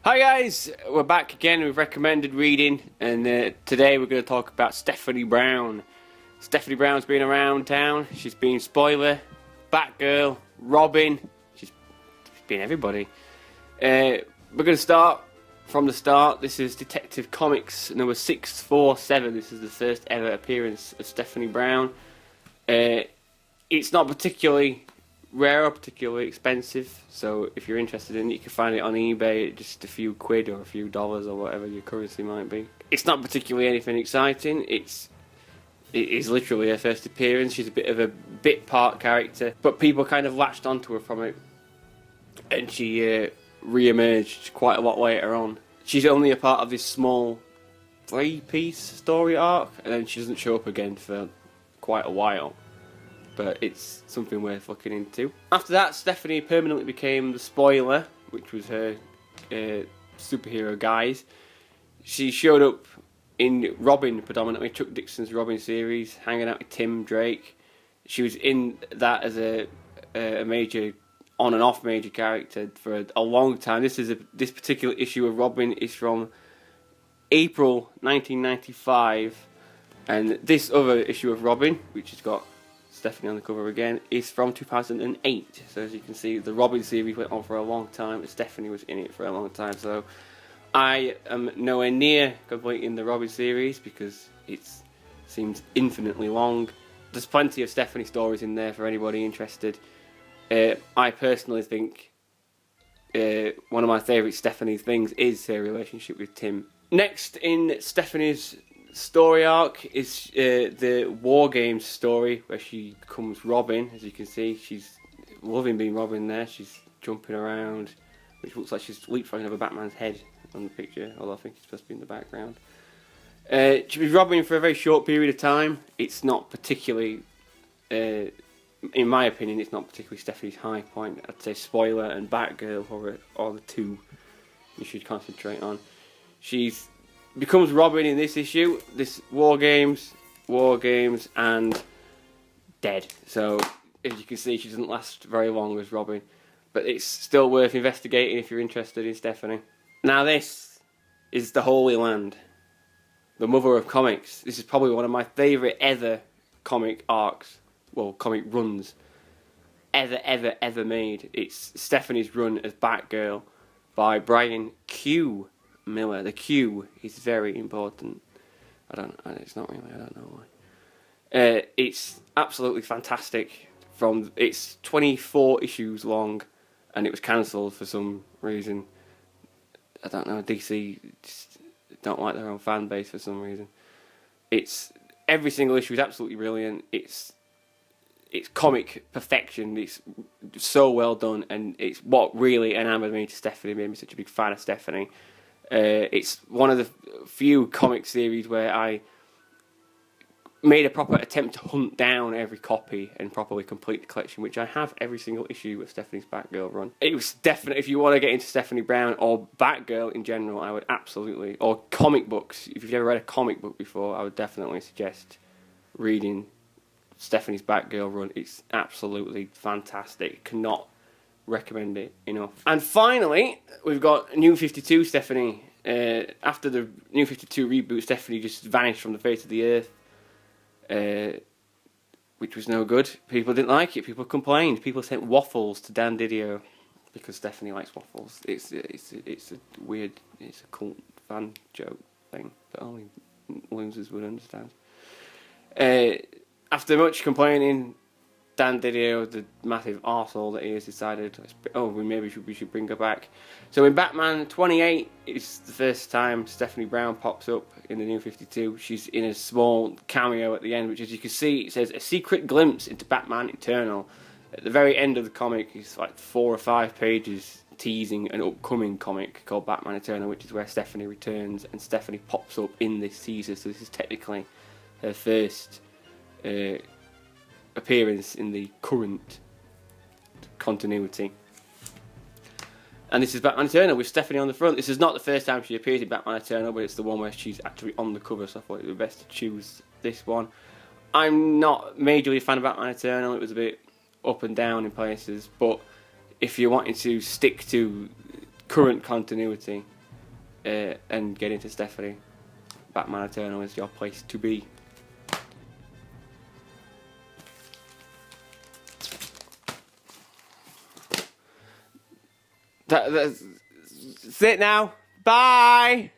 Hi guys, we're back again with recommended reading, and today we're going to talk about Stephanie Brown. Stephanie Brown's been around town. She's been Spoiler, Batgirl, Robin. She's been everybody. We're going to start from the start. This is Detective Comics number 647. This is the first ever appearance of Stephanie Brown. It's not particularly rare or particularly expensive, so if you're interested in it, you can find it on eBay at just a few quid or a few dollars or whatever your currency might be. It's not particularly anything exciting. It is literally her first appearance. She's a bit of a bit part character, but people kind of latched onto her from it, and she re-emerged quite a lot later on. She's only a part of this small 3-piece story arc, and then she doesn't show up again for quite a while. But it's something worth looking into. After that, Stephanie permanently became the Spoiler, which was her superhero guise. She showed up in Robin predominantly, Chuck Dixon's Robin series, hanging out with Tim Drake. She was in that as a major, on and off major character for a long time. This particular issue of Robin is from April 1995, and this other issue of Robin, which has got Stephanie on the cover again, is from 2008. So as you can see, the Robin series went on for a long time, and Stephanie was in it for a long time. So I am nowhere near completing the Robin series because it seems infinitely long. There's plenty of Stephanie stories in there for anybody interested. I personally think one of my favourite Stephanie things is her relationship with Tim. Next in Stephanie's story arc is the War Games story, where she becomes Robin. As you can see, she's loving being Robin there. She's jumping around, which looks like she's leapfrogging over Batman's head on the picture, although I think it's supposed to be in the background. She was Robin for a very short period of time. It's not particularly, in my opinion, it's not particularly Stephanie's high point. I'd say Spoiler and Batgirl are the two you should concentrate on. She's becomes Robin in this issue, this War Games, and dead. So, as you can see, she doesn't last very long as Robin. But it's still worth investigating if you're interested in Stephanie. Now this is the Holy Land, the mother of comics. This is probably one of my favourite ever comic arcs, well, comic runs, ever made. It's Stephanie's run as Batgirl by Brian Q. Miller. The Q is very important. It's not really, I don't know why. It's absolutely fantastic. It's 24 issues long, and it was cancelled for some reason. I don't know, DC just don't like their own fan base for some reason. Every single issue is absolutely brilliant. It's comic perfection. It's so well done, and it's what really enamoured me to Stephanie, made me such a big fan of Stephanie. It's one of the few comic series where I made a proper attempt to hunt down every copy and properly complete the collection, which I have every single issue of Stephanie's Batgirl run. It was definitely, if you want to get into Stephanie Brown or Batgirl in general, I would absolutely, or comic books, if you've never read a comic book before, I would definitely suggest reading Stephanie's Batgirl run. It's absolutely fantastic. Cannot recommend it enough. And finally, we've got New 52 Stephanie. After the New 52 reboot, Stephanie just vanished from the face of the earth, which was no good. People didn't like it. People complained. People sent waffles to Dan Didio because Stephanie likes waffles. It's a weird, it's a cult fan joke thing that only losers would understand. After much complaining, Dan Didio, the massive arsehole that he is, decided, we should bring her back. So in Batman 28, it's the first time Stephanie Brown pops up in the New 52. She's in a small cameo at the end, which, as you can see, it says, "A secret glimpse into Batman Eternal." At the very end of the comic, it's like 4 or 5 pages teasing an upcoming comic called Batman Eternal, which is where Stephanie returns, and Stephanie pops up in this teaser, so this is technically her first appearance in the current continuity. And this is Batman Eternal with Stephanie on the front. This is not the first time she appears in Batman Eternal, but it's the one where she's actually on the cover, so I thought it would be best to choose this one. I'm not majorly a fan of Batman Eternal. It was a bit up and down in places, but if you're wanting to stick to current continuity, and get into Stephanie. Batman Eternal is your place to be. That's it now. Bye.